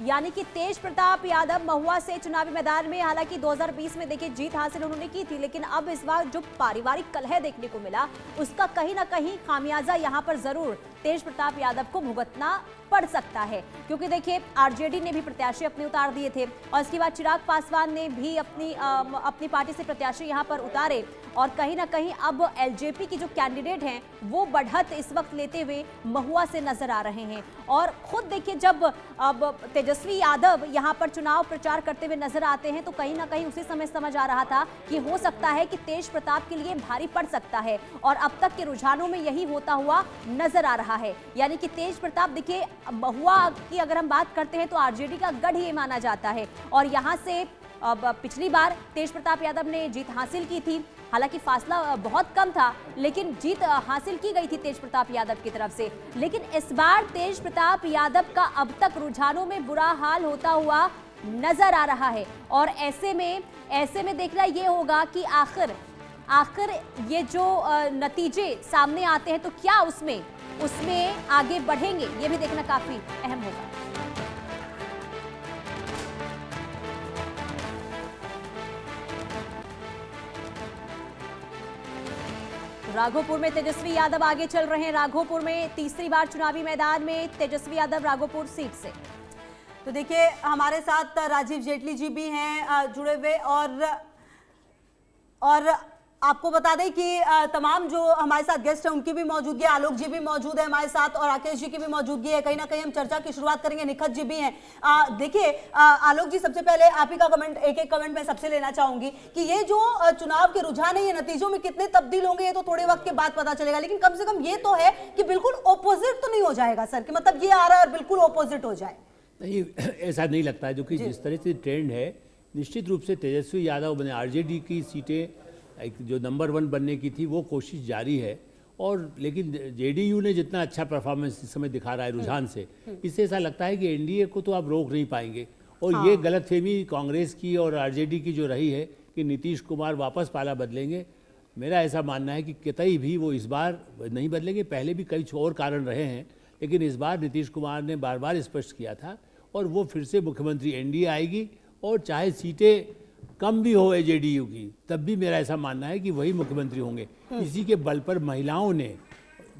यानी कि तेज प्रताप यादव महुआ से चुनावी मैदान में, हालांकि 2020 में देखिए जीत हासिल उन्होंने की थी, लेकिन अब इस बार जो पारिवारिक कलह देखने को मिला उसका कहीं ना कहीं खामियाजा यहां पर जरूर तेज प्रताप यादव को भुगतना पड़ सकता है, क्योंकि देखिए आरजेडी ने भी प्रत्याशी अपने उतार दिए थे और इसके बाद चिराग पासवान ने भी अपनी पार्टी से प्रत्याशी यहां पर उतारे और कहीं ना कहीं अब एलजेपी की जो कैंडिडेट हैं वो बढ़त इस वक्त लेते हुए महुआ से नजर आ रहे हैं। और खुद देखिए जब अब तेजस्वी यादव यहां पर चुनाव प्रचार करते हुए नजर आते हैं तो कहीं ना कहीं उसी समय समझ आ रहा था कि हो सकता है कि तेज प्रताप के लिए भारी पड़ सकता है और अब तक के रुझानों में यही होता हुआ नजर आ रहा है। यानी कि तेज प्रताप देखिए महुआ की अगर हम बात करते हैं तो आरजेडी का गढ़ ये माना जाता है और यहां से अब पिछली बार तेज प्रताप यादव ने जीत हासिल की थी, हालांकि फासला बहुत कम था लेकिन जीत हासिल की गई थी तेज प्रताप यादव की तरफ से। लेकिन इस बार तेज प्रताप यादव का अब तक रुझानों में बुरा हाल होता हुआ नजर आ रहा है और ऐसे में देखना ये होगा कि आखिर ये जो नतीजे सामने आते हैं तो क्या उसमें आगे बढ़ेंगे, ये भी देखना काफी अहम होगा। राघोपुर में तेजस्वी यादव आगे चल रहे हैं। राघोपुर में तीसरी बार चुनावी मैदान में तेजस्वी यादव राघोपुर सीट से। तो देखिए हमारे साथ राजीव जेटली जी भी हैं जुड़े हुए और आपको बता दें कि तमाम जो हमारे साथ गेस्ट हैं उनकी भी मौजूदगी है, आलोक जी भी मौजूद है हमारे साथ और राकेश जी की भी मौजूदगी है। कहीं ना कहीं हम चर्चा की शुरुआत करेंगे, निखत जी भी हैं। देखिए आलोक जी, सबसे पहले आप ही का कमेंट, एक कमेंट मैं सबसे लेना चाहूंगी कि ये जो चुनाव के रुझान है ये नतीजों में कितने तब्दील होंगे ये तो थोड़े वक्त के बाद पता चलेगा, लेकिन कम से कम ये तो है कि बिल्कुल ऑपोजिट तो नहीं हो जाएगा सर, कि मतलब ये आ रहा है और बिल्कुल ऑपोजिट हो जाए। नहीं, ऐसा नहीं लगता है, जो कि जिस तरह से ट्रेंड है निश्चित रूप से तेजस्वी यादव बने आरजेडी की सीटें जो नंबर 1 बनने की थी वो कोशिश जारी है और लेकिन जेडीयू ने जितना अच्छा परफॉर्मेंस इस समय दिखा रहा है रुझान से, इससे ऐसा लगता है कि एनडीए को तो आप रोक नहीं पाएंगे। और ये गलतफहमी कांग्रेस की और आरजेडी की जो रही है कि नीतीश कुमार वापस पाला बदलेंगे, मेरा ऐसा मानना है कि कतई भी वो इस बार नहीं बदलेंगे। पहले भी कई और कारण रहे हैं लेकिन इस बार नीतीश कुमार ने बार बार स्पष्ट किया था और वो फिर से मुख्यमंत्री एनडीए आएगी और चाहे सीटें कम भी हो जेडीयू की तब भी मेरा ऐसा मानना है कि वही मुख्यमंत्री होंगे। इसी के बल पर महिलाओं ने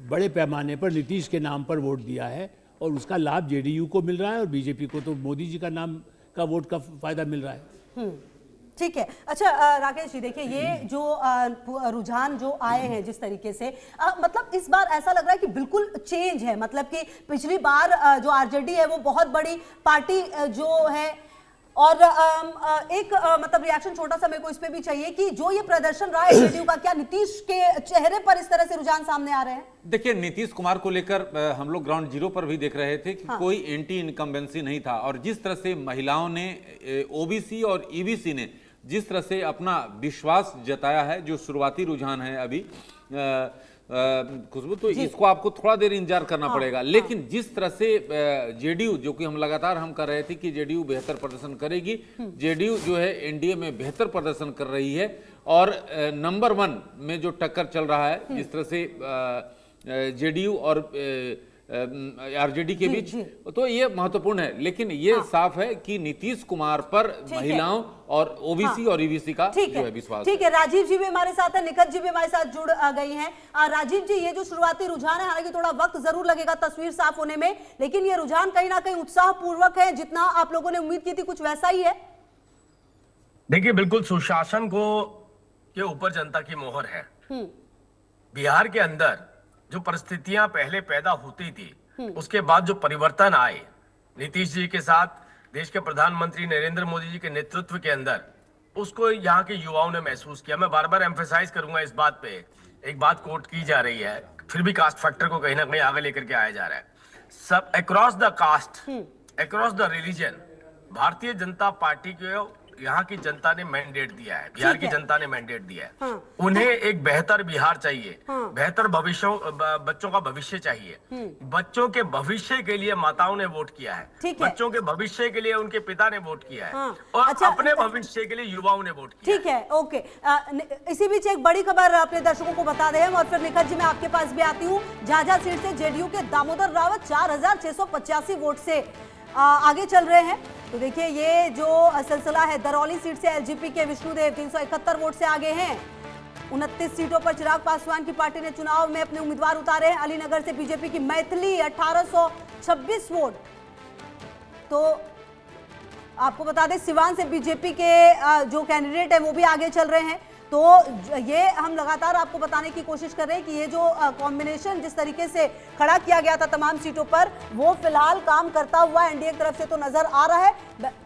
बड़े पैमाने पर नीतीश के नाम पर वोट दिया है और उसका लाभ जेडीयू को मिल रहा है और बीजेपी को तो मोदी जी का नाम का वोट का फायदा मिल रहा है। ठीक है। अच्छा राकेश जी, देखिए ये जो रुझान जो आए हैं जिस तरीके से मतलब इस बार ऐसा लग रहा है कि बिल्कुल चेंज है, मतलब कि पिछली बार जो आरजेडी है वो बहुत बड़ी पार्टी जो है और एक मतलब रिएक्शन छोटा सा मेरे को इस पे भी चाहिए कि जो ये प्रदर्शन रहा है जेडीयू का, क्या नीतीश के चेहरे पर इस तरह से रुझान सामने आ रहे हैं? देखिए नीतीश कुमार को लेकर हम लोग ग्राउंड जीरो पर भी देख रहे थे कि कोई एंटी इनकम्बेंसी नहीं था और जिस तरह से महिलाओं ने, ओबीसी और ईबीसी ने जिस तरह से अपना विश्वास जताया है, जो शुरुआती रुझान है अभी खुशबू, तो इसको आपको थोड़ा देर इंतजार करना पड़ेगा। लेकिन जिस तरह से जेडीयू, जो कि हम लगातार कर रहे थे कि जेडीयू बेहतर प्रदर्शन करेगी, जेडीयू जो है एनडीए में बेहतर प्रदर्शन कर रही है और नंबर 1 में जो टक्कर चल रहा है जिस तरह से जेडीयू और आरजेडी के बीच, तो ये महत्वपूर्ण है। लेकिन ये साफ है कि नीतीश कुमार पर महिलाओं और ओबीसी और ईबीसी का जो है विश्वास। ठीक है, राजीव जी भी हमारे साथ है, निखत जी भी हमारे साथ जुड़ गई हैं। राजीव जी, ये जो शुरुआती रुझान है, हालांकि थोड़ा वक्त जरूर लगेगा तस्वीर साफ होने में, लेकिन ये रुझान कहीं ना कहीं उत्साह पूर्वक है, जितना आप लोगों ने उम्मीद की थी कुछ वैसा ही है। देखिए बिल्कुल सुशासन के ऊपर जनता की मोहर है। बिहार के अंदर जो परिस्थितियां पहले पैदा होती थी उसके बाद जो परिवर्तन आए नीतीश जी के साथ, देश के प्रधानमंत्री नरेंद्र मोदी जी के नेतृत्व के अंदर, उसको यहाँ के युवाओं ने महसूस किया। मैं बार बार एम्फेसाइज करूंगा इस बात पे, एक बात कोट की जा रही है, फिर भी कास्ट फैक्टर को कहीं ना कहीं आगे लेकर के आया जा रहा है। सब across the caste, across the religion, Bharatiya Janata party को यहाँ की जनता ने मैंडेट दिया है, बिहार की जनता ने मैंडेट दिया है। उन्हें एक बेहतर बिहार चाहिए, बेहतर भविष्य, बच्चों का भविष्य चाहिए। बच्चों के भविष्य के लिए माताओं ने वोट किया है, बच्चों के भविष्य के लिए उनके पिता ने वोट किया है और अपने भविष्य के लिए युवाओं ने वोट किया। ठीक है, ओके। इसी बीच एक बड़ी खबर अपने दर्शकों को बता दें हम, और फिर निखत जी मैं आपके पास भी आती हूँ। झाझा सीट से जेडीयू के दामोदर रावत 4685 वोट से आगे चल रहे हैं। तो देखिए ये जो सिलसिला है, दरौली सीट से एलजेपी के विष्णुदेव 371 वोट से आगे हैं। 29 सीटों पर चिराग पासवान की पार्टी ने चुनाव में अपने उम्मीदवार उतारे हैं। अलीनगर से बीजेपी की मैथिली 1826 वोट। तो आपको बता दें सिवान से बीजेपी के जो कैंडिडेट है वो भी आगे चल रहे हैं। तो ये हम लगातार आपको बताने की कोशिश कर रहे हैं कि ये जो कॉम्बिनेशन जिस तरीके से खड़ा किया गया था तमाम सीटों पर, वो फिलहाल काम करता हुआ एनडीए की तरफ से तो नजर आ रहा है।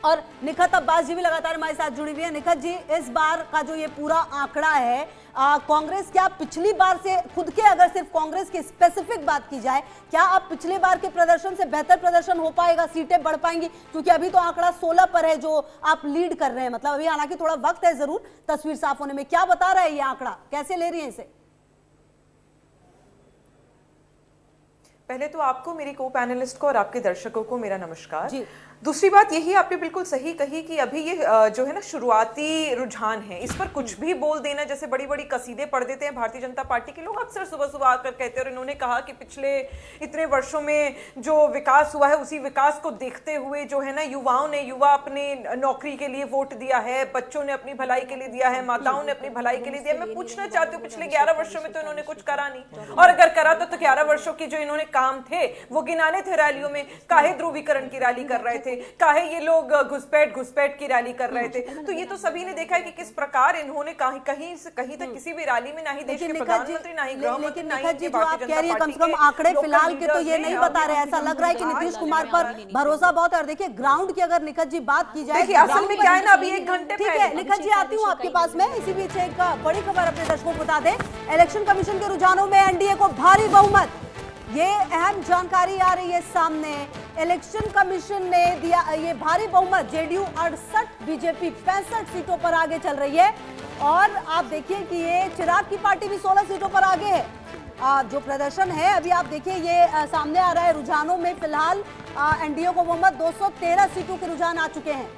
और निखत अब्बास जी भी लगातार हमारे साथ जुड़ी हुई है। निखत जी, इस बार का जो ये पूरा आंकड़ा है, कांग्रेस क्या पिछली बार से, खुद के अगर सिर्फ कांग्रेस की स्पेसिफिक बात की जाए, क्या अब पिछले बार के प्रदर्शन से बेहतर प्रदर्शन हो पाएगा, सीटें बढ़ पाएंगी? क्योंकि अभी तो आंकड़ा 16 पर है जो आप लीड कर रहे हैं, मतलब अभी हालांकि थोड़ा वक्त है जरूर तस्वीर साफ होने में। क्या बता रहा है ये आंकड़ा, कैसे ले रही है इसे? पहले तो आपको, मेरी को पैनलिस्ट को और आपके दर्शकों को मेरा नमस्कार। दूसरी बात यही आपने बिल्कुल सही कही कि अभी ये जो है ना शुरुआती रुझान है, इस पर कुछ भी बोल देना, जैसे बड़ी बड़ी कसीदे पढ़ देते हैं भारतीय जनता पार्टी के लोग, अक्सर सुबह सुबह आकर कहते हैं। और इन्होंने कहा कि पिछले इतने वर्षों में जो विकास हुआ है, उसी विकास को देखते हुए जो है ना युवा अपने नौकरी के लिए वोट दिया है, बच्चों ने अपनी भलाई के लिए दिया है, माताओं ने अपनी भलाई के लिए दिया। मैं पूछना चाहती हूँ, पिछले 11 वर्षों में तो इन्होंने कुछ करा नहीं, और अगर करा तो 11 वर्षों की जो इन्होंने काम थे वो गिनाने थे रैलियों में। काहे ध्रुवीकरण की रैली कर रहे थे, काहे ये लोग घुसपैठ की रैली कर रहे थे। तो ये तो सभी ने देखा है कि किस प्रकार इन्होंने कहीं से कहीं तक किसी भी रैली में ना ही देश के प्रधानमंत्री, ना ही गृह मंत्री, ना ही भारतीय जनता पार्टी कम से कम आंकड़े फिलहाल के तो ये नहीं बता रहे। ऐसा लग रहा है कि नीतीश कुमार पर भरोसा बहुत है। और देखिए ग्राउंड की अगर निखत जी बात की जाए, असल में क्या है ना, अभी 1 घंटे ठीक है निखत जी आती हूँ आपके पास में। इसी बीच एक बड़ी खबर अपने दर्शकों को बता दें, इलेक्शन कमीशन के रुझानों में एनडीए को भारी बहुमत, ये अहम जानकारी आ रही है सामने। इलेक्शन कमीशन ने दिया ये भारी बहुमत, जेडीयू 68, बीजेपी 65 सीटों पर आगे चल रही है। और आप देखिए कि ये चिराग की पार्टी भी 16 सीटों पर आगे है। जो प्रदर्शन है अभी आप देखिए ये सामने आ रहा है रुझानों में। फिलहाल एनडीए को बहुमत 213 सीटों के रुझान आ चुके हैं।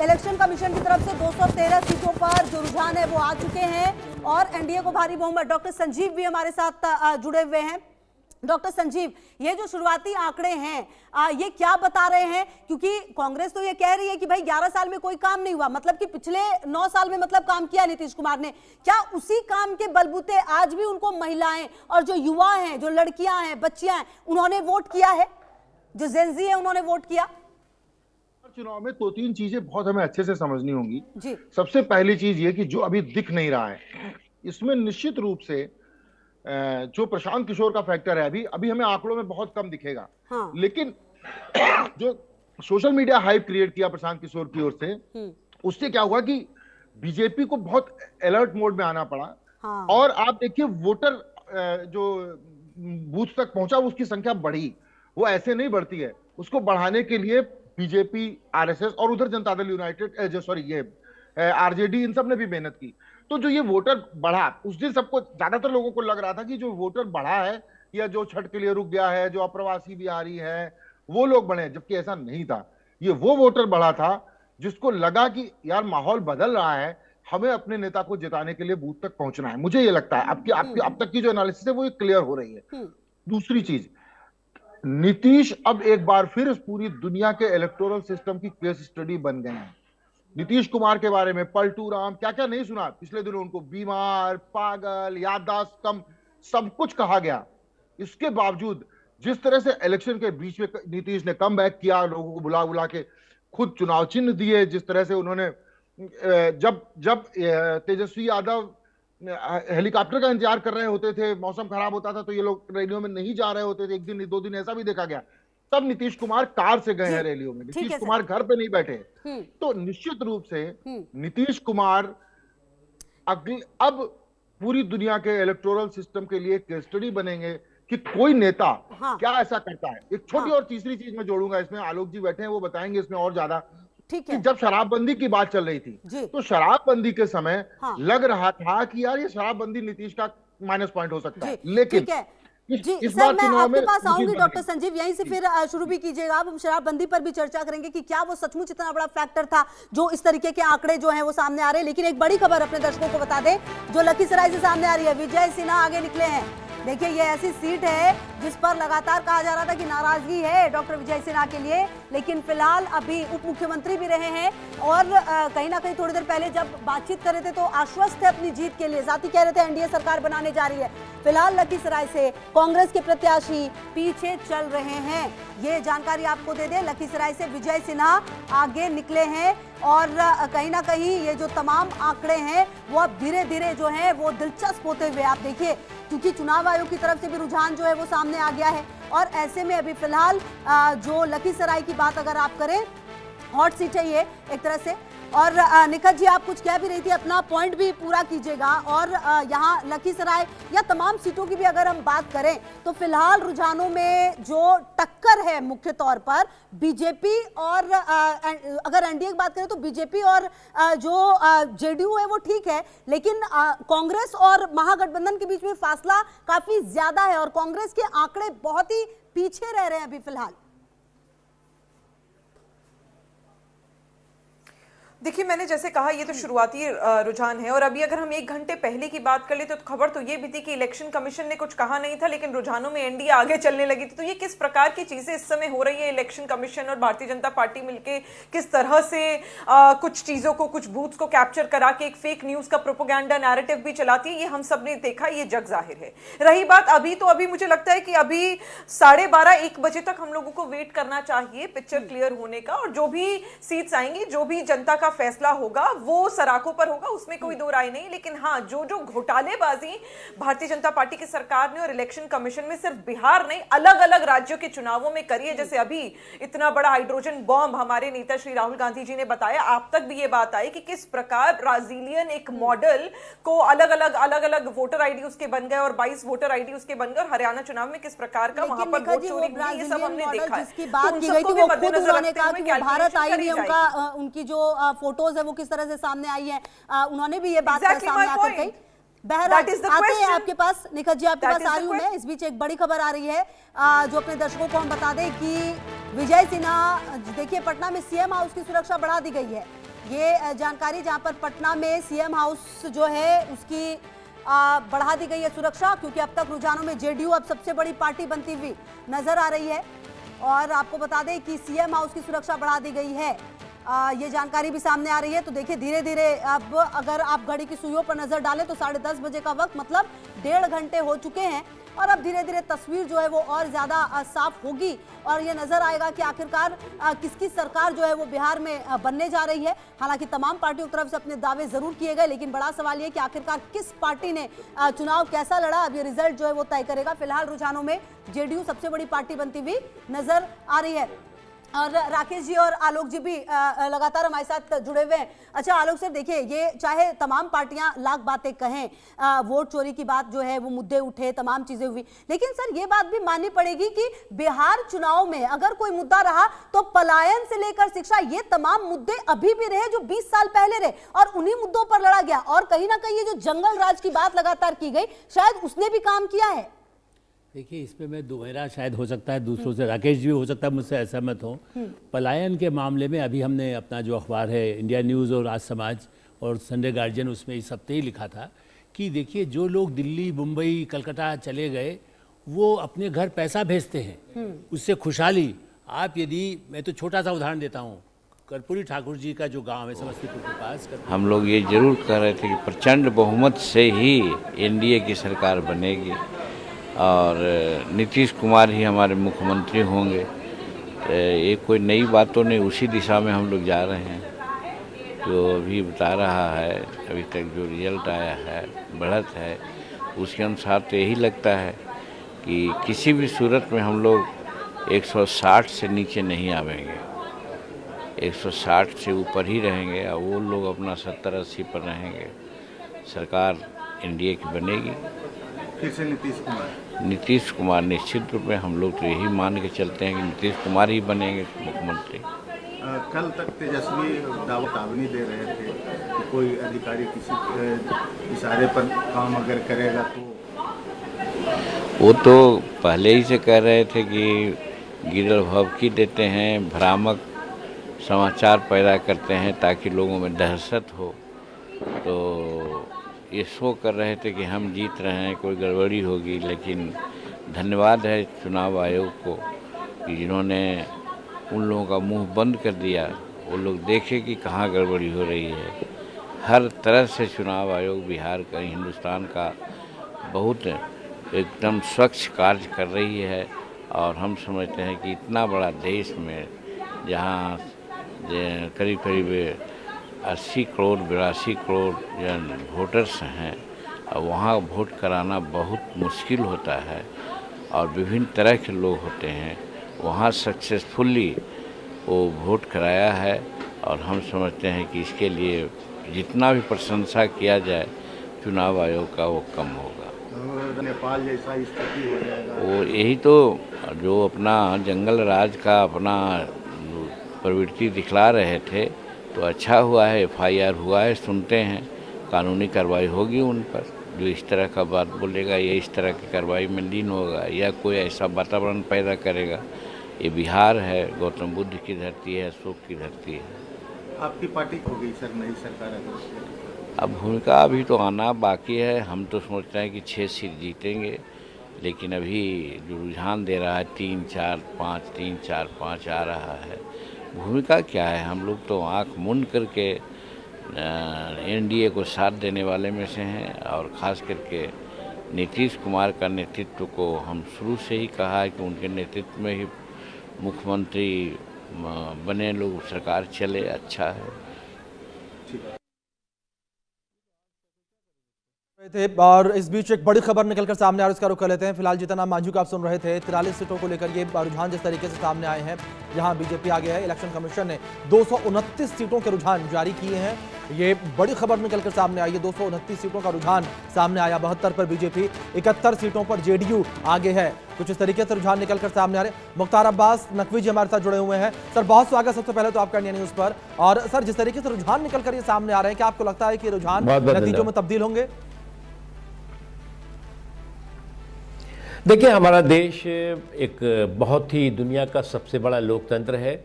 इलेक्शन कमीशन की तरफ से 213 सीटों पर जो रुझान है वो आ चुके हैं और एनडीए को भारी बहुमत। डॉक्टर संजीव भी हमारे साथ जुड़े हुए हैं। डॉक्टर संजीव, ये जो शुरुआती आंकड़े हैं ये क्या बता रहे हैं? क्योंकि कांग्रेस तो ये कह रही है कि भाई 11 साल में कोई काम नहीं हुआ, मतलब कि पिछले 9 साल में मतलब काम किया नीतीश कुमार ने। क्या उसी काम के बलबूते आज भी उनको महिलाएं और जो युवा हैं, जो लड़कियां हैं, बच्चियां हैं, उन्होंने वोट किया है, जो जेनजी है उन्होंने वोट किया? चुनाव में 2-3 चीजें बहुत हमें अच्छे से समझनी होंगी जी। सबसे पहली चीज ये कि जो अभी दिख नहीं रहा है, इसमें निश्चित रूप से जो प्रशांत किशोर का फैक्टर है अभी हमें आंकड़ों में बहुत कम दिखेगा। हाँ। लेकिन जो सोशल मीडिया हाइप क्रिएट किया प्रशांत किशोर की ओर से, उससे क्या हुआ कि बीजेपी को बहुत अलर्ट मोड में आना पड़ा। हाँ। और आप देखिए वोटर जो बूथ तक पहुंचा उसकी संख्या बढ़ी। वो ऐसे नहीं बढ़ती है, उसको बढ़ाने के लिए बीजेपी, आरएसएस और उधर जनता दल यूनाइटेड आरजेडी, इन सब ने भी मेहनत की। तो जो ये वोटर बढ़ा, उस दिन सबको, ज्यादातर लोगों को लग रहा था कि जो वोटर बढ़ा है या जो छठ के लिए रुक गया है, जो अप्रवासी बिहारी है, वो लोग बढ़े, जबकि ऐसा नहीं था। ये वो वोटर बढ़ा था जिसको लगा कि यार माहौल बदल रहा है, हमें अपने नेता को जिताने के लिए बूथ तक पहुंचना है। मुझे ये लगता है अब तक की जो एनालिसिस है वो क्लियर हो रही है। दूसरी चीज, नीतीश अब एक बार फिर इस पूरी दुनिया के इलेक्टोरल सिस्टम की केस स्टडी बन गए हैं। नीतीश कुमार के बारे में पलटू राम क्या क्या नहीं सुना पिछले दिनों, उनको बीमार, पागल, याददाश्त कम, सब कुछ कहा गया। इसके बावजूद जिस तरह से इलेक्शन के बीच में नीतीश ने कम बैक किया, लोगों को बुला बुला के खुद चुनाव चिन्ह दिए, जिस तरह से उन्होंने जब तेजस्वी यादव हेलीकॉप्टर का इंतजार कर रहे होते थे, मौसम खराब होता था तो ये लोग रैलियों में नहीं जा रहे होते थे, 1 दिन 2 दिन ऐसा भी देखा गया, तब नीतीश कुमार कार से गए हैं रैलियों में। नीतीश कुमार घर पे नहीं बैठे। तो निश्चित रूप से नीतीश कुमार अब पूरी दुनिया के इलेक्टोरल सिस्टम के लिए केस स्टडी बनेंगे कि कोई नेता क्या ऐसा करता है। एक छोटी और तीसरी चीज मैं जोड़ूंगा इसमें, आलोक जी बैठे हैं वो बताएंगे इसमें और ज्यादा। ठीक है। जब शराबबंदी की बात चल रही थी तो शराबबंदी के समय लग रहा था कि यार ये शराबबंदी नीतीश का माइनस पॉइंट हो सकता है, लेकिन इस बार मैं आपके पास आऊंगी डॉक्टर संजीव, यहीं से फिर शुरू भी कीजिएगा। अब हम शराबबंदी पर भी चर्चा करेंगे कि क्या वो सचमुच इतना बड़ा फैक्टर था जो इस तरीके के आंकड़े जो हैं वो सामने आ रहे हैं। लेकिन एक बड़ी खबर अपने दर्शकों को बता दें जो लखीसराय से सामने आ रही है, विजय सिन्हा आगे निकले हैं। देखिए ये ऐसी सीट है जिस पर लगातार कहा जा रहा था कि नाराजगी है डॉक्टर विजय सिन्हा के लिए, लेकिन फिलहाल अभी उप मुख्यमंत्री भी रहे हैं और कहीं ना कहीं थोड़ी देर पहले जब बातचीत कर रहे थे तो आश्वस्त थे अपनी जीत के लिए, साथ ही कह रहे थे एनडीए सरकार बनाने जा रही है। फिलहाल लखीसराय से कांग्रेस के प्रत्याशी पीछे चल रहे हैं, ये जानकारी आपको दे दें। लखीसराय से विजय सिन्हा आगे निकले हैं और कहीं ना कहीं ये जो तमाम आंकड़े हैं वो अब धीरे धीरे जो है वो दिलचस्प होते हुए आप देखिए, क्योंकि चुनाव आयोग की तरफ से भी रुझान जो है वो सामने आ गया है और ऐसे में अभी फिलहाल जो लखीसराय की बात अगर आप करें, हॉट सीट है ये एक तरह से। और निखत जी आप कुछ कह भी रही थी, अपना पॉइंट भी पूरा कीजिएगा। और यहाँ लखीसराय या तमाम सीटों की भी अगर हम बात करें तो फिलहाल रुझानों में जो टक्कर है मुख्य तौर पर बीजेपी और अगर एनडीए की बात करें तो बीजेपी और जो जेडीयू है वो ठीक है, लेकिन कांग्रेस और महागठबंधन के बीच में फासला काफी ज्यादा है और कांग्रेस के आंकड़े बहुत ही पीछे रह रहे हैं अभी फिलहाल। देखिए मैंने जैसे कहा ये तो शुरुआती रुझान है और अभी अगर हम 1 घंटे पहले की बात कर ले तो खबर तो ये भी थी कि इलेक्शन कमीशन ने कुछ कहा नहीं था लेकिन रुझानों में एनडीए आगे चलने लगी थी। तो ये किस प्रकार की चीजें इस समय हो रही है, इलेक्शन कमीशन और भारतीय जनता पार्टी मिलके किस तरह से कुछ चीजों को, कुछ बूथ्स को कैप्चर करा के एक फेक न्यूज का प्रोपोगेंडा नैरेटिव भी चलाती है, ये हम सब ने देखा, ये जग जाहिर है। रही बात अभी, तो अभी मुझे लगता है कि अभी 12:30-1 बजे तक हम लोगों को वेट करना चाहिए पिक्चर क्लियर होने का और जो भी सीट्स आएंगी, जो भी जनता का फैसला होगा वो सराखों पर होगा, उसमें कोई दो राय नहीं। लेकिन हाँ, जो जो घोटालेबाजी भारतीय जनता पार्टी की सरकार ने और इलेक्शन कमीशन में सिर्फ बिहार नहीं अलग अलग राज्यों के चुनावों में करी है, जैसे अभी इतना बड़ा हाइड्रोजन बॉम्ब हमारे नेता श्री राहुल गांधी जी ने बताया, आप तक भी ये बात आई कि किस प्रकार ब्राजीलियन एक मॉडल को अलग अलग वोटर आईडी उसके बन गए और 22 वोटर आईडी उसके बन गए और हरियाणा चुनाव में किस प्रकार का वहां पर वोट चोरी हुई, ये सब हमने देखा है। जिसकी बात की गई थी वो खुद उन्होंने कहा कि भारत आई नहीं, उनकी जो फोटोज है वो किस तरह से सामने आई है, उन्होंने भी ये बात सामने आकर कही। बहरहाल आते हैं आपके पास, निखत जी आपके पास आ रही हूं मैं। इस बीच एक बड़ी खबर आ रही है जो अपने दर्शकों को हम बता दें कि विजय सिन्हा, देखिए पटना में सीएम हाउस की सुरक्षा बढ़ा दी गई है, ये जानकारी, जहां पर पटना में सीएम हाउस जो है उसकी बढ़ा दी गई है सुरक्षा, क्योंकि अब तक रुझानों में जेडीयू अब सबसे बड़ी पार्टी बनती हुई नजर आ रही है। और आपको बता दें कि सीएम हाउस की सुरक्षा बढ़ा दी गई है, ये जानकारी भी सामने आ रही है। तो देखिए धीरे धीरे अब अगर आप घड़ी की सुइयों पर नजर डालें तो 10:30 बजे का वक्त, मतलब 1.5 घंटे हो चुके हैं और अब धीरे धीरे तस्वीर जो है वो और ज्यादा साफ होगी और ये नजर आएगा कि आखिरकार किसकी सरकार जो है वो बिहार में बनने जा रही है। हालांकि तमाम पार्टियों की तरफ से अपने दावे जरूर किए गए, लेकिन बड़ा सवाल ये कि आखिरकार किस पार्टी ने चुनाव कैसा लड़ा, अब ये रिजल्ट जो है वो तय करेगा। फिलहाल रुझानों में जेडीयू सबसे बड़ी पार्टी बनती हुई नजर आ रही है। और राकेश जी और आलोक जी भी लगातार हमारे साथ जुड़े हुए हैं। अच्छा आलोक सर, देखिए ये चाहे तमाम पार्टियां लाख बातें कहें, वोट चोरी की बात जो है वो मुद्दे उठे, तमाम चीजें हुई, लेकिन सर ये बात भी माननी पड़ेगी कि बिहार चुनाव में अगर कोई मुद्दा रहा तो पलायन से लेकर शिक्षा, ये तमाम मुद्दे अभी भी रहे जो 20 साल पहले रहे और उन्हीं मुद्दों पर लड़ा गया। और कहीं ना कहीं ये जो जंगल राज की बात लगातार की गई, शायद उसने भी काम किया है। देखिए इसमें मैं दोहरा शायद हो सकता है, दूसरों से राकेश जी भी हो सकता है मुझसे असहमत हो। पलायन के मामले में अभी हमने अपना जो अखबार है इंडिया न्यूज़ और आज समाज और संडे गार्जियन, उसमें इस हफ्ते ही लिखा था कि देखिए जो लोग दिल्ली, मुंबई, कलकत्ता चले गए वो अपने घर पैसा भेजते हैं, उससे खुशहाली। आप यदि, मैं तो छोटा सा उदाहरण देता हूँ, कर्पूरी ठाकुर जी का जो गांव है समस्तीपुर के पास, हम लोग ये जरूर कह रहे थे कि प्रचंड बहुमत से ही एनडीए की सरकार बनेगी और नीतीश कुमार ही हमारे मुख्यमंत्री होंगे। ये कोई नई बात तो नहीं, उसी दिशा में हम लोग जा रहे हैं। जो अभी बता रहा है, अभी तक जो रिजल्ट आया है, बढ़त है, उसके अनुसार तो यही लगता है कि किसी भी सूरत में हम लोग 160 से नीचे नहीं आवेंगे, 160 से ऊपर ही रहेंगे और वो लोग अपना 70-80 पर रहेंगे। सरकार एनडीए की बनेगी। फिर से नीतीश कुमार निश्चित रूप में, हम लोग तो यही मान के चलते हैं कि नीतीश कुमार ही बनेंगे मुख्यमंत्री। कल तक तेजस्वी दावनी दे रहे थे कि कोई अधिकारी किसी इशारे पर काम अगर करेगा तो, वो तो पहले ही से कह रहे थे कि गिरल भभकी देते हैं, भ्रामक समाचार पैदा करते हैं ताकि लोगों में दहशत हो। तो ये शो कर रहे थे कि हम जीत रहे हैं, कोई गड़बड़ी होगी, लेकिन धन्यवाद है चुनाव आयोग को कि जिन्होंने उन लोगों का मुंह बंद कर दिया। वो लोग देखे कि कहाँ गड़बड़ी हो रही है। हर तरह से चुनाव आयोग बिहार का, हिंदुस्तान का बहुत एकदम स्वच्छ कार्य कर रही है। और हम समझते हैं कि इतना बड़ा देश में जहाँ करीब करीब 80 करोड़ 82 करोड़ वोटर्स हैं, और वहाँ वोट कराना बहुत मुश्किल होता है और विभिन्न तरह के लोग होते हैं। वहाँ सक्सेसफुली वो वोट कराया है और हम समझते हैं कि इसके लिए जितना भी प्रशंसा किया जाए चुनाव आयोग का वो कम होगा। नेपाल जैसा स्थिति हो जाएगा। वो यही तो जो अपना जंगल राज का अपना प्रवृत्ति दिखला रहे थे, तो अच्छा हुआ है, FIR हुआ है, सुनते हैं कानूनी कार्रवाई होगी उन पर। जो इस तरह का बात बोलेगा या इस तरह की कार्रवाई में लीन होगा या कोई ऐसा वातावरण पैदा करेगा। ये बिहार है, गौतम बुद्ध की धरती है, अशोक की धरती है। आपकी पार्टी होगी सर नई सरकार अगर? अब भूमिका अभी तो आना बाकी है। हम तो सोचते हैं कि 6 सीट जीतेंगे, लेकिन अभी जो रुझान दे रहा है 3, 4, 5, 3, 4, 5 आ रहा है। भूमिका क्या है? हम लोग तो आँख मूंद करके NDA को साथ देने वाले में से हैं और ख़ास करके नीतीश कुमार का नेतृत्व को हम शुरू से ही कहा है कि उनके नेतृत्व में ही मुख्यमंत्री बने, लोग सरकार चले, अच्छा है। थे और इस बीच एक बड़ी खबर निकलकर सामने आ रही है, उसका रुख कर लेते हैं। फिलहाल जीतन राम मांझी को आप सुन रहे थे। 43 सीटों को लेकर ये रुझान जिस तरीके से सामने आए हैं, जहां बीजेपी आगे है। इलेक्शन कमीशन ने 229 सीटों के रुझान जारी किए हैं। ये बड़ी खबर निकलकर सामने आई है। 229 सीटों का रुझान सामने आया। 72 पर बीजेपी, 71 सीटों पर JDU आगे है। कुछ इस तरीके से रुझान निकलकर सामने आ रहे। मुख्तार अब्बास नकवी जी हमारे साथ जुड़े हुए हैं। सर बहुत स्वागत सबसे पहले तो आपका इंडिया न्यूज पर। और सर जिस तरीके से रुझान निकलकर ये सामने आ रहे हैं, क्या आपको लगता है कि रुझान नतीजों में तब्दील होंगे? देखिए, हमारा देश एक बहुत ही दुनिया का सबसे बड़ा लोकतंत्र है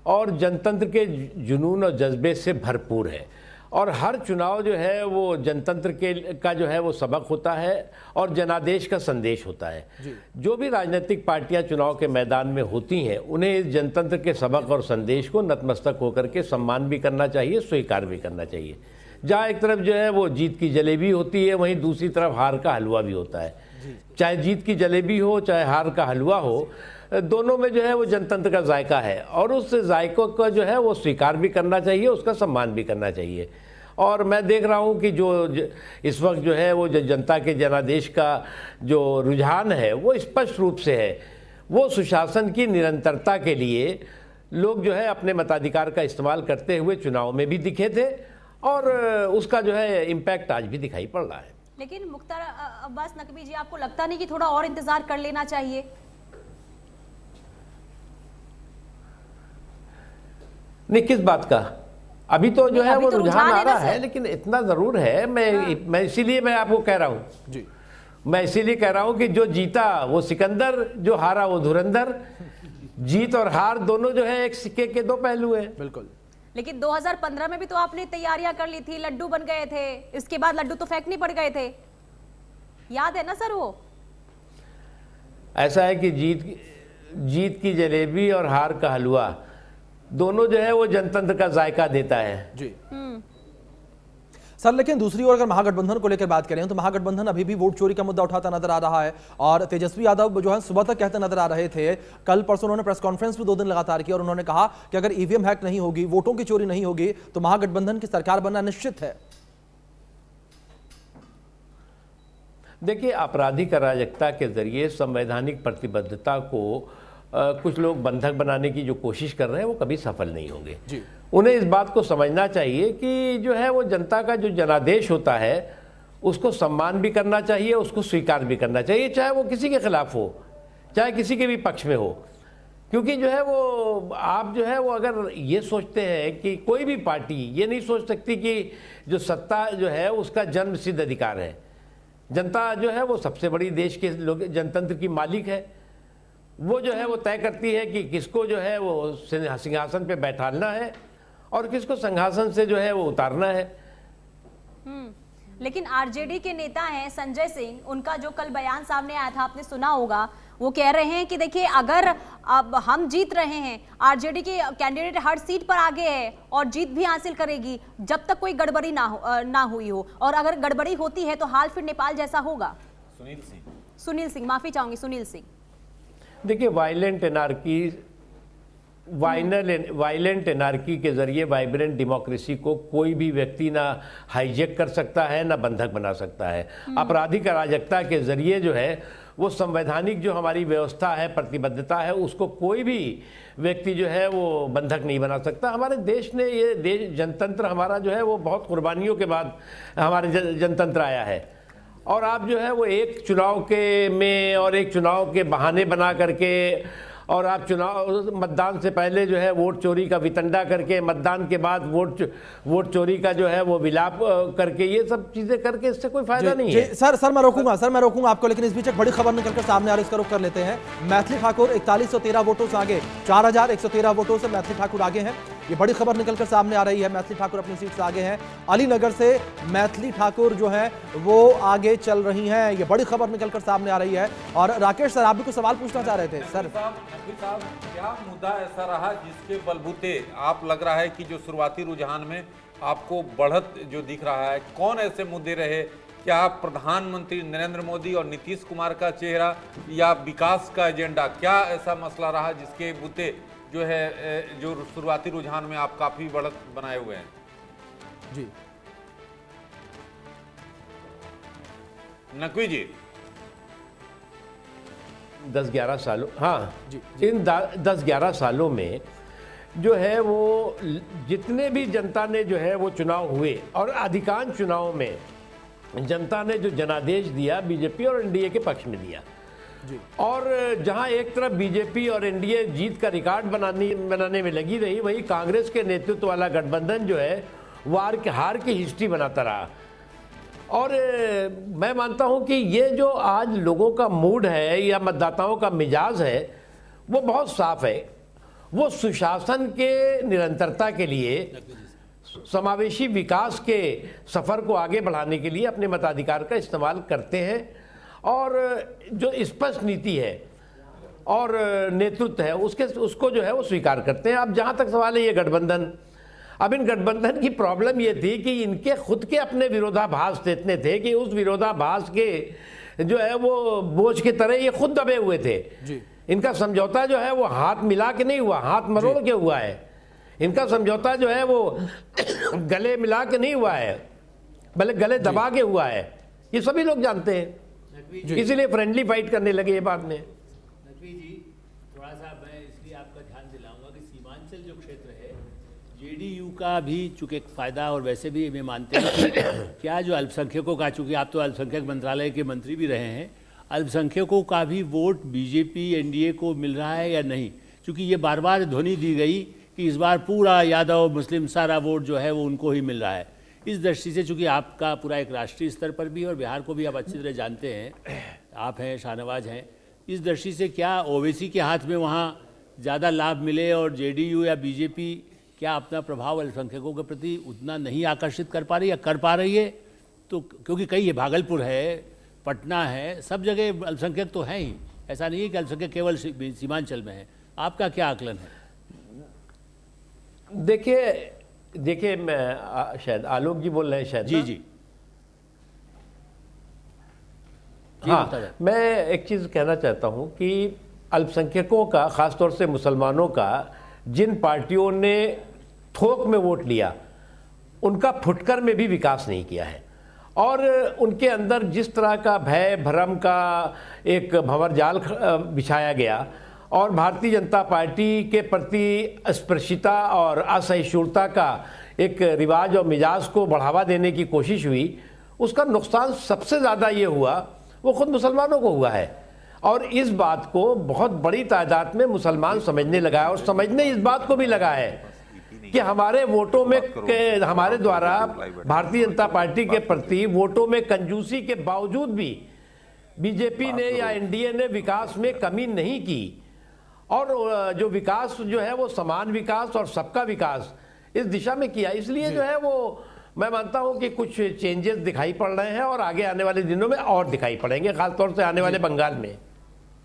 और जनतंत्र के जुनून और जज्बे से भरपूर है। और हर चुनाव जो है वो जनतंत्र का जो है वो सबक होता है और जनादेश का संदेश होता है। जो भी राजनीतिक पार्टियां चुनाव के मैदान में होती हैं, उन्हें इस जनतंत्र के सबक और संदेश को नतमस्तक होकर के सम्मान भी करना चाहिए, स्वीकार भी करना चाहिए। जहाँ एक तरफ जो है वो जीत की जलेबी होती है, वहीं दूसरी तरफ हार का हलवा भी होता है। चाहे जीत की जलेबी हो, चाहे हार का हलवा हो, दोनों में जो है वो जनतंत्र का जायका है और उस जायकों का जो है वो स्वीकार भी करना चाहिए, उसका सम्मान भी करना चाहिए। और मैं देख रहा हूँ कि जो इस वक्त जो है वो जनता के जनादेश का जो रुझान है वो स्पष्ट रूप से है। वो सुशासन की निरंतरता के लिए लोग जो है अपने मताधिकार का इस्तेमाल करते हुए चुनाव में भी दिखे थे और उसका जो है इम्पैक्ट आज भी दिखाई पड़ रहा है। लेकिन मुख्तार अब्बास नकवी जी, आपको लगता नहीं कि थोड़ा और इंतजार कर लेना चाहिए? नहीं, किस बात का? अभी तो जो है वो रुझान आ रहा है, लेकिन इतना जरूर है, मैं इसीलिए मैं आपको कह रहा हूं जी, मैं इसीलिए कह रहा हूं कि जो जीता वो सिकंदर, जो हारा वो धुरंधर। जीत और हार दोनों जो है एक सिक्के के दो पहलू हैं। बिल्कुल। लेकिन 2015 में भी तो आपने तैयारियां कर ली थी, लड्डू बन गए थे, इसके बाद लड्डू तो फेंकने पड़ गए थे, याद है ना सर? वो ऐसा है कि जीत की जलेबी और हार का हलवा दोनों जो है वो जनतंत्र का जायका देता है जी। सर लेकिन दूसरी ओर अगर महागठबंधन को लेकर बात करें तो महागठबंधन अभी भी वोट चोरी का मुद्दा उठाता नजर आ रहा है और तेजस्वी यादव जो है सुबह तक कहते नजर आ रहे थे। कल परसों उन्होंने प्रेस कॉन्फ्रेंस भी 2 दिन लगातार की और उन्होंने कहा कि अगर EVM हैक नहीं होगी, वोटों की चोरी नहीं होगी, तो महागठबंधन की सरकार बनना निश्चित है। देखिए, आपराधिक अराजकता के जरिए संवैधानिक प्रतिबद्धता को कुछ लोग बंधक बनाने की जो कोशिश कर रहे हैं वो कभी सफल नहीं होंगे जी। उन्हें इस बात को समझना चाहिए कि जो है वो जनता का जो जनादेश होता है उसको सम्मान भी करना चाहिए, उसको स्वीकार भी करना चाहिए, चाहे वो किसी के खिलाफ हो, चाहे किसी के भी पक्ष में हो। क्योंकि जो है वो आप जो है वो अगर ये सोचते हैं कि कोई भी पार्टी ये नहीं सोच सकती कि जो सत्ता जो है उसका जन्म सिद्ध अधिकार है। जनता जो है वो सबसे बड़ी देश के लोग जनतंत्र की मालिक है। वो जो है वो तय करती है कि किसको जो है वो सिंहासन पे बैठाना है और किसको सिंहासन से जो है वो उतारना है। लेकिन आरजेडी के नेता हैं संजय सिंह, उनका जो कल बयान सामने आया था आपने सुना होगा, वो कह रहे हैं कि देखिए अगर अब हम जीत रहे हैं, आरजेडी के कैंडिडेट हर सीट पर आगे है और जीत भी हासिल करेगी जब तक कोई गड़बड़ी ना हुई हो, और अगर गड़बड़ी होती है तो हाल फिर नेपाल जैसा होगा। सुनील सिंह, माफी चाहूंगी, सुनील सिंह। देखिए, वायलेंट एनार्की के जरिए वाइब्रेंट डेमोक्रेसी को कोई भी व्यक्ति ना हाईजैक कर सकता है, ना बंधक बना सकता है। आपराधिक अराजकता के जरिए जो है वो संवैधानिक जो हमारी व्यवस्था है, प्रतिबद्धता है, उसको कोई भी व्यक्ति जो है वो बंधक नहीं बना सकता। हमारे देश ने ये देश जनतंत्र हमारा जो है वो बहुत कुर्बानियों के बाद हमारे जनतंत्र आया है, और आप जो है वो एक चुनाव के में और एक चुनाव के बहाने बना करके, और आप मतदान से पहले जो है वोट चोरी का वितंडा करके, मतदान के बाद वोट चोरी का जो है वो विलाप करके, ये सब चीजें करके इससे कोई फायदा नहीं है। सर मैं रोकूंगा आपको, लेकिन इस बीच एक बड़ी खबर निकलकर सामने आ रही है, इसका रुख कर लेते हैं। मैथिली ठाकुर 4113 वोटों से आगे, 4113 वोटों से मैथिली ठाकुर आगे हैं। ये बड़ी खबर निकलकर सामने आ रही है। मैथिली ठाकुर अपनी सीट से आगे हैं। अलीनगर से मैथिली ठाकुर जो है वो आगे चल रही हैं। ये बड़ी खबर निकलकर सामने आ रही है। और राकेश सर, आप भी कुछ सवाल पूछना चाह रहे थे सर। साहब, क्या मुद्दा ऐसा रहा जिसके बलबूते आप लग रहा है कि जो शुरुआती रुझान में आपको बढ़त जो दिख रहा है, कौन ऐसे मुद्दे रहे? क्या प्रधानमंत्री नरेंद्र मोदी और नीतीश कुमार का चेहरा, या विकास का एजेंडा? क्या ऐसा मसला रहा जिसके बूते जो है जो शुरुआती रुझान में आप काफी बढ़त बनाए हुए हैं? जी नकवी जी, 10-11 सालों, हाँ जी। इन 10-11 सालों में जो है वो जितने भी जनता ने जो है वो चुनाव हुए, और अधिकांश चुनाव में जनता ने जो जनादेश दिया बीजेपी और एनडीए के पक्ष में दिया जी। और जहां एक तरफ बीजेपी और एनडीए जीत का रिकॉर्ड बनाने में लगी रही, वही कांग्रेस के नेतृत्व वाला गठबंधन जो है वो हार की हिस्ट्री बनाता रहा। और मैं मानता हूं कि ये जो आज लोगों का मूड है या मतदाताओं का मिजाज है वो बहुत साफ है। वो सुशासन के निरंतरता के लिए, समावेशी विकास के सफर को आगे बढ़ाने के लिए अपने मताधिकार का इस्तेमाल करते हैं, और जो स्पष्ट नीति है और नेतृत्व है उसको जो है वो स्वीकार करते हैं। अब जहां तक सवाल है ये गठबंधन, अब इन गठबंधन की प्रॉब्लम ये थी कि इनके खुद के अपने विरोधाभास इतने थे कि उस विरोधाभास के जो है वो बोझ की तरह ये खुद दबे हुए थे जी। इनका समझौता जो है वो हाथ मिला के नहीं हुआ, हाथ मरोड़ के हुआ है। इनका समझौता जो है वो गले मिला के नहीं हुआ है, बल्कि गले दबा के हुआ है। ये सभी लोग जानते हैं, इसीलिए फ्रेंडली फाइट करने लगे ये बाद में। नकवी जी, थोड़ा सा मैं इसलिए आपका ध्यान दिलाऊंगा कि सीमांचल जो क्षेत्र है, जेडीयू का भी चूंकि एक फायदा, और वैसे भी मैं मानते हैं कि क्या जो अल्पसंख्यकों का, चूंकि आप तो अल्पसंख्यक मंत्रालय के मंत्री भी रहे हैं, अल्पसंख्यकों का भी वोट बीजेपी एनडीए को मिल रहा है या नहीं? क्योंकि ये बार बार ध्वनि दी गई कि इस बार पूरा यादव मुस्लिम सारा वोट जो है वो उनको ही मिल रहा है। इस दृष्टि से चूंकि आपका पूरा एक राष्ट्रीय स्तर पर भी, और बिहार को भी आप अच्छी तरह जानते हैं, आप हैं, शाहनवाज हैं, इस दृष्टि से क्या ओवैसी के हाथ में वहाँ ज़्यादा लाभ मिले, और जेडीयू या बीजेपी क्या अपना प्रभाव अल्पसंख्यकों के प्रति उतना नहीं आकर्षित कर पा रही, या कर पा रही है? तो क्योंकि कई है, भागलपुर है, पटना है, सब जगह अल्पसंख्यक तो हैं ही, ऐसा नहीं है कि अल्पसंख्यक केवल सीमांचल में है। आपका क्या आकलन है? देखिए मैं शायद आलोक जी बोल रहे हैं शायद। जी जी, हाँ, मैं एक चीज़ कहना चाहता हूँ कि अल्पसंख्यकों का, ख़ासतौर से मुसलमानों का, जिन पार्टियों ने थोक में वोट लिया उनका फुटकर में भी विकास नहीं किया है, और उनके अंदर जिस तरह का भय भ्रम का एक भंवरजाल बिछाया गया, और भारतीय जनता पार्टी के प्रति अस्पृश्यता और असहिष्णुता का एक रिवाज और मिजाज को बढ़ावा देने की कोशिश हुई, उसका नुकसान सबसे ज़्यादा ये हुआ वो खुद मुसलमानों को हुआ है। और इस बात को बहुत बड़ी तादाद में मुसलमान समझने लगा है, और समझने इस बात को भी लगा है कि हमारे वोटों में हमारे द्वारा भारतीय जनता पार्टी के प्रति वोटों में कंजूसी के बावजूद भी बीजेपी ने या एनडीए ने विकास में कमी नहीं की, और जो विकास जो है वो समान विकास और सबका विकास इस दिशा में किया। इसलिए जो है वो मैं मानता हूं कि कुछ चेंजेस दिखाई पड़ रहे हैं और आगे आने वाले दिनों में और दिखाई पड़ेंगे, खासतौर से आने वाले बंगाल में।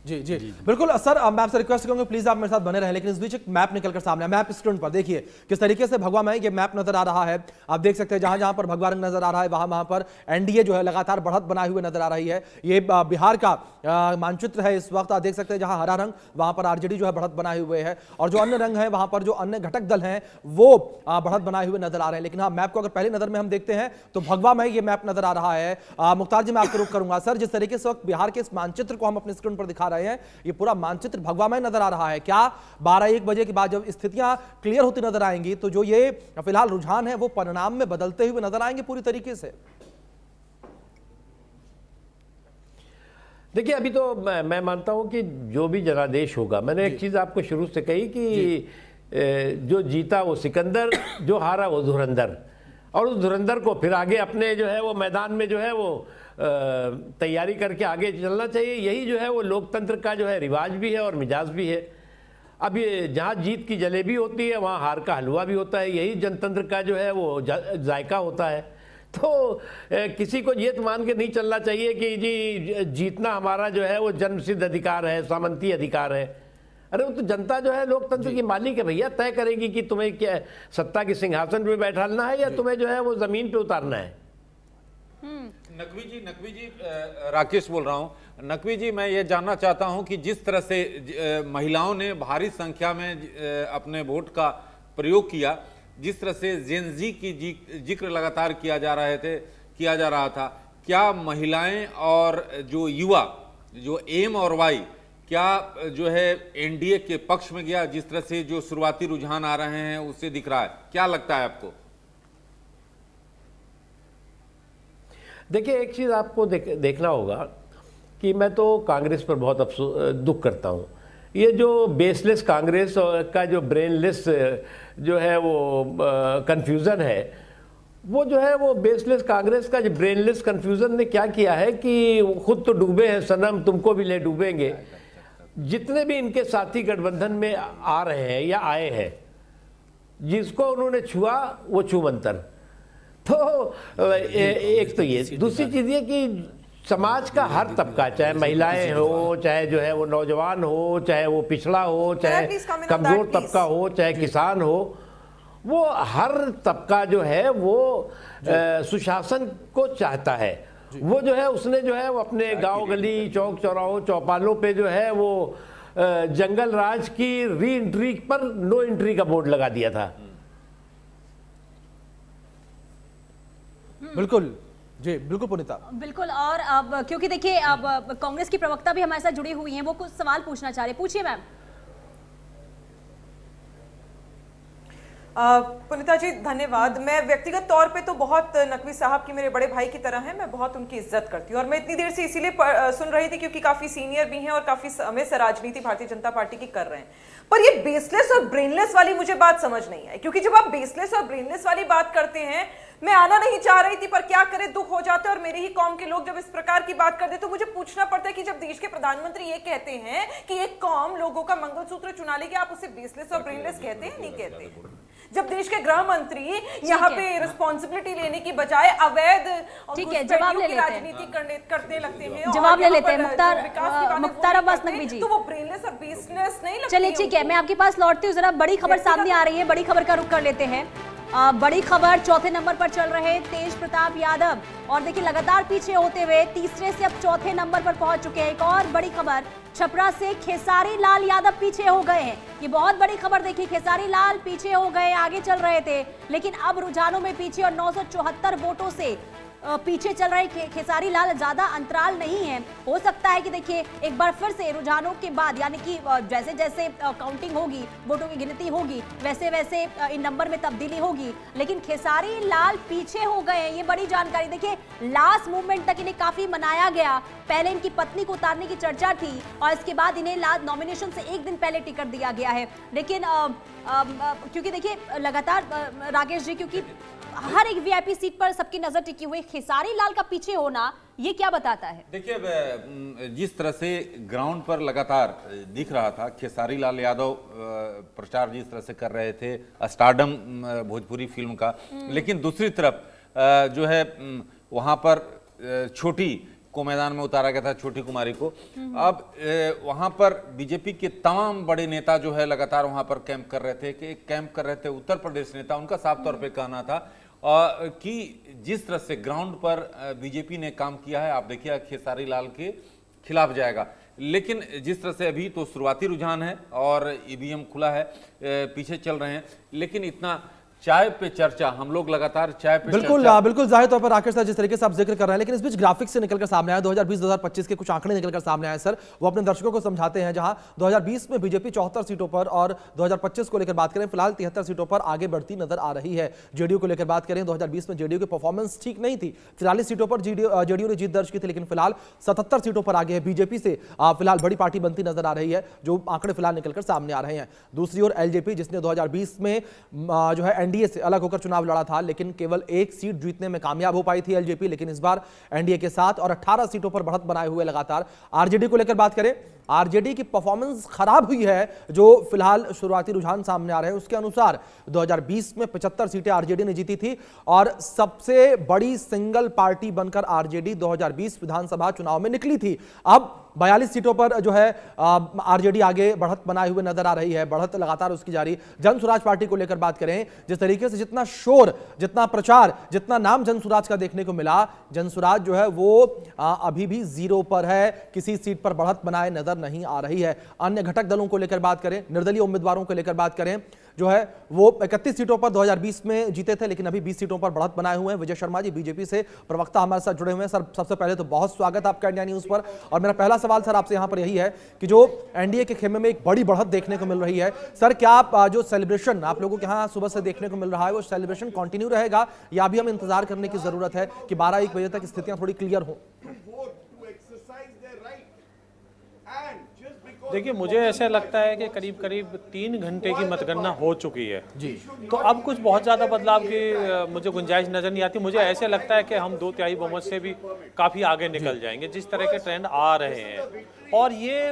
जी जी बिल्कुल सर, मैं आपसे रिक्वेस्ट करूंगा प्लीज आप मेरे साथ बने रहे, लेकिन इस बीच एक मैप निकलकर सामने है। मैप स्क्रीन पर देखिए किस तरीके से भगवा में ये मैप नजर आ रहा है। आप देख सकते हैं जहां जहां पर भगवा रंग नजर आ रहा है वहां पर एनडीए जो है लगातार बढ़त बनाए हुए नजर आ रही है। ये बिहार का मानचित्र है इस वक्त। आप देख सकते हैं जहां हरा रंग वहां पर आरजेडी जो है बढ़त बनाए हुए है, और जो अन्य रंग है वहां पर जो अन्य घटक दल हैं वो बढ़त बनाए हुए नजर आ रहे हैं। लेकिन हाँ, मैप को अगर पहली नजर में हम देखते हैं तो भगवा में ये मैप नजर आ रहा है। मुख्तार जी मैं आपको रुख करूंगा सर, जिस तरीके से वक्त बिहार के इस मानचित्र को हम अपने स्क्रीन पर दिखा रहे हैं, ये पूरा मानचित्र भगवा में नजर आ रहा है। क्या 12-1 बजे के बाद जब स्थितियां क्लियर होती नजर आएंगी तो जो ये फिलहाल रुझान है वो परिणाम में बदलते हुए नजर आएंगे पूरी तरीके से? देखिए अभी तो मैं मानता हूं कि जो भी जनादेश होगा, मैंने एक चीज आपको शुरू से कही कि जो जीता वो सिकंदर, जो हारा वो धुरंधर, और उस धुरंधर को फिर आगे अपने जो है वो मैदान में जो है वो तैयारी करके आगे चलना चाहिए। यही जो है वो लोकतंत्र का जो है रिवाज भी है और मिजाज भी है। अब ये जहाँ जीत की जलेबी होती है वहाँ हार का हलवा भी होता है, यही जनतंत्र का जो है वो जायका होता है। तो किसी को ये मान के नहीं चलना चाहिए कि जी जीतना हमारा जो है वो जन्मसिद्ध अधिकार है, सामंती अधिकार है। अरे वो तो जनता जो है लोकतंत्र की मालिक है भैया, तय करेगी कि तुम्हें क्या सत्ता के सिंहासन पे बैठाना है या तुम्हें जो है वो जमीन पे उतारना है। नकवी जी राकेश बोल रहा हूं। नकवी जी, मैं ये जानना चाहता हूं कि जिस तरह से महिलाओं ने भारी संख्या में अपने वोट का प्रयोग किया, जिस तरह से जेन जी की जिक्र लगातार किया जा रहा था, क्या महिलाएं और जो युवा जो एम और वाई क्या जो है एनडीए के पक्ष में गया? जिस तरह से जो शुरुआती रुझान आ रहे हैं उससे दिख रहा है, क्या लगता है आपको? देखिए एक चीज़ आपको देखना होगा कि मैं तो कांग्रेस पर बहुत दुख करता हूँ। ये जो बेसलेस कांग्रेस का जो ब्रेनलेस जो है वो कन्फ्यूज़न है, वो जो है वो बेसलेस कांग्रेस का जो ब्रेनलेस कन्फ्यूज़न ने क्या किया है कि खुद तो डूबे हैं सनम, तुमको भी ले डूबेंगे। जितने भी इनके साथी गठबंधन में आ रहे हैं या आए हैं, जिसको उन्होंने छुआ वो छूमंतर। तो एक तो ये, दूसरी चीज़ ये कि समाज का हर तबका, चाहे महिलाएं हो, चाहे जो है वो नौजवान हो, चाहे वो पिछड़ा हो, चाहे कमज़ोर तबका हो, चाहे किसान हो, वो हर तबका जो है वो सुशासन को चाहता है। वो जो है उसने जो है वो अपने गांव गली चौक चौराहों चौपालों पे जो है वो जंगल राज की री एंट्री पर नो एंट्री का बोर्ड लगा दिया था। बिल्कुल जी, बिल्कुल पुनीता, बिल्कुल। और अब क्योंकि देखिए अब कांग्रेस की प्रवक्ता भी हमारे साथ जुड़ी हुई हैं, वो कुछ सवाल पूछना चाह रहे हैं, पूछिए मैम। पुनीता जी धन्यवाद। मैं व्यक्तिगत तौर पे तो बहुत नकवी साहब की मेरे बड़े भाई की तरह हैं, मैं बहुत उनकी इज्जत करती हूँ और मैं इतनी देर से इसीलिए सुन रही थी क्योंकि काफी सीनियर भी हैं और काफी समय से राजनीति भारतीय जनता पार्टी की कर रहे हैं। पर ये बेसलेस और ब्रेनलेस वाली मुझे बात समझ नहीं आई, क्योंकि जब आप बेसलेस और ब्रेनलेस वाली बात करते हैं, मैं आना नहीं चाह रही थी पर क्या करे, दुख हो जाता है। और मेरे ही कौम के लोग जब इस प्रकार की बात करते तो मुझे पूछना पड़ता है कि जब देश के प्रधानमंत्री ये कहते हैं कि एक कौम लोगों का मंगलसूत्र चुना लेगी, आप उसे बेसलेस और ब्रेनलेस कहते हैं? नहीं कहते। जब देश के गृह मंत्री यहाँ पे रिस्पॉन्सिबिलिटी लेने की बजाय अवैध जवाब ले राजनीति करने लगते हैं, जवाब ले लेते हैं मुख्तार अब्बास नकवी जी। तो वो ब्रेनलेस और बेसलेस नहीं लगती। चलिए ठीक है, मैं आपके पास लौटती हूँ। जरा बड़ी खबर सामने आ रही है, बड़ी खबर का रुख कर लेते हैं। बड़ी खबर, चौथे नंबर पर चल रहे तेज प्रताप यादव, और देखिए लगातार पीछे होते हुए तीसरे से अब चौथे नंबर पर पहुंच चुके हैं। एक और बड़ी खबर, छपरा से खेसारी लाल यादव पीछे हो गए हैं। ये बहुत बड़ी खबर, देखिए खेसारी लाल पीछे हो गए, आगे चल रहे थे लेकिन अब रुझानों में पीछे और 974 वोटों से पीछे चल रहे खेसारी लाल। ज्यादा अंतराल नहीं है, हो सकता है कि देखिए एक बार फिर से रुझानों के बाद, यानी कि जैसे जैसे काउंटिंग होगी, वोटों की गिनती होगी, वैसे वैसे इन नंबर में तब्दीली होगी, लेकिन खेसारी लाल पीछे हो गए हैं। ये बड़ी जानकारी। देखिए लास्ट मूवमेंट तक इन्हें काफी मनाया गया, पहले इनकी पत्नी को उतारने की चर्चा थी और इसके बाद इन्हें नॉमिनेशन से एक दिन पहले टिकट दिया गया है। लेकिन क्योंकि देखिए लगातार राकेश जी, क्योंकि हर एक वीआईपी सीट पर सबकी नजर टिकी हुई, खेसारी लाल का पीछे होना ये क्या बताता है? देखिए जिस तरह से ग्राउंड पर लगातार दिख रहा था, खेसारी लाल यादव प्रचार जिस तरह से कर रहे थे स्टारडम भोजपुरी फिल्म का, लेकिन दूसरी तरफ जो है वहां पर छोटी को मैदान में उतारा गया था, छोटी कुमारी को। अब वहां पर बीजेपी के तमाम बड़े नेता जो है लगातार वहां पर कैंप कर रहे थे उत्तर प्रदेश नेता। उनका साफ तौर पे कहना था कि जिस तरह से ग्राउंड पर बीजेपी ने काम किया है, आप देखिए खेसारी लाल के खिलाफ जाएगा। लेकिन जिस तरह से अभी तो शुरुआती रुझान है और ईवीएम खुला है, पीछे चल रहे हैं, लेकिन इतना चाय पे चर्चा, हम लोग लगातार चाय पे बिल्कुल जाहिर तौर पर राकेश सर जिस तरीके से आप जिक्र कर रहे हैं, लेकिन इस बीच ग्राफिक्स से निकलकर सामने आया 2020-2025 के कुछ आंकड़े निकलकर सामने आए सर, वो अपने दर्शकों को समझाते हैं। जहां 2020 में बीजेपी 74 सीटों पर और 2025 को लेकर बात करें फिलहाल 73 सीटों पर आगे बढ़ती नजर आ रही है। जेडीयू को लेकर बात करें 2020 में जेडीयू की परफॉर्मेंस ठीक नहीं थी, 43 सीटों पर जेडीयू ने जीत दर्ज की थी, लेकिन फिलहाल 77 सीटों पर आगे है, बीजेपी से फिलहाल बड़ी पार्टी बनती नजर आ रही है, जो आंकड़े फिलहाल निकलकर सामने आ रहे हैं। दूसरी ओर एलजेपी जिसने 2020 में जो है एनडीए से अलग होकर चुनाव लड़ा था, लेकिन केवल एक सीट जीतने में कामयाब हो पाई थी एलजेपी, लेकिन इस बार एनडीए के साथ और 18 सीटों पर बढ़त बनाए हुए लगातार। आरजेडी को लेकर बात करें, आरजेडी की परफॉर्मेंस खराब हुई है, जो फिलहाल शुरुआती रुझान सामने आ रहे हैं उसके अनुसार 2020 में 75 सीटें आरजेडी ने जीती थी और सबसे बड़ी सिंगल पार्टी बनकर आरजेडी 2020 विधानसभा चुनाव में निकली थी। अब 42 सीटों पर जो है आरजेडी आगे बढ़त बनाए हुए नजर आ रही है, बढ़त लगातार उसकी जारी। जन स्वराज पार्टी को लेकर बात करें, जिस तरीके से जितना शोर, जितना प्रचार, जितना नाम जन स्वराज का देखने को मिला, जन स्वराज जो है वो अभी भी 0 पर है, किसी सीट पर बढ़त बनाए नजर नहीं आ रही है। अन्य घटक दलों को लेकर बात करें, निर्दलीय उम्मीदवारों को लेकर बात करें, जो है वो 31 सीटों पर 2020 में जीते थे, लेकिन अभी 20 सीटों पर बढ़त बनाए हुए हैं। विजय शर्मा जी बीजेपी से प्रवक्ता हमारे साथ जुड़े हुए हैं। सर सबसे पहले तो बहुत स्वागत आपका इंडिया न्यूज पर, और मेरा पहला सवाल सर आपसे यहां पर यही है कि जो एनडीए के खेमे में एक बड़ी बढ़त देखने को मिल रही है, सर क्या आप जो सेलिब्रेशन आप लोगों के यहां सुबह से देखने को मिल रहा है वो सेलिब्रेशन कंटिन्यू रहेगा या अभी हमें इंतजार करने की जरूरत है कि 12-1 बजे तक स्थितियां थोड़ी क्लियर हो? देखिए, मुझे ऐसा लगता है कि करीब करीब 3 घंटे की मतगणना हो चुकी है जी, तो अब कुछ बहुत ज़्यादा बदलाव की मुझे गुंजाइश नज़र नहीं आती। मुझे ऐसे लगता है कि हम 2/3 बहुमत से भी काफ़ी आगे निकल जाएंगे, जिस तरह के ट्रेंड आ रहे हैं। और ये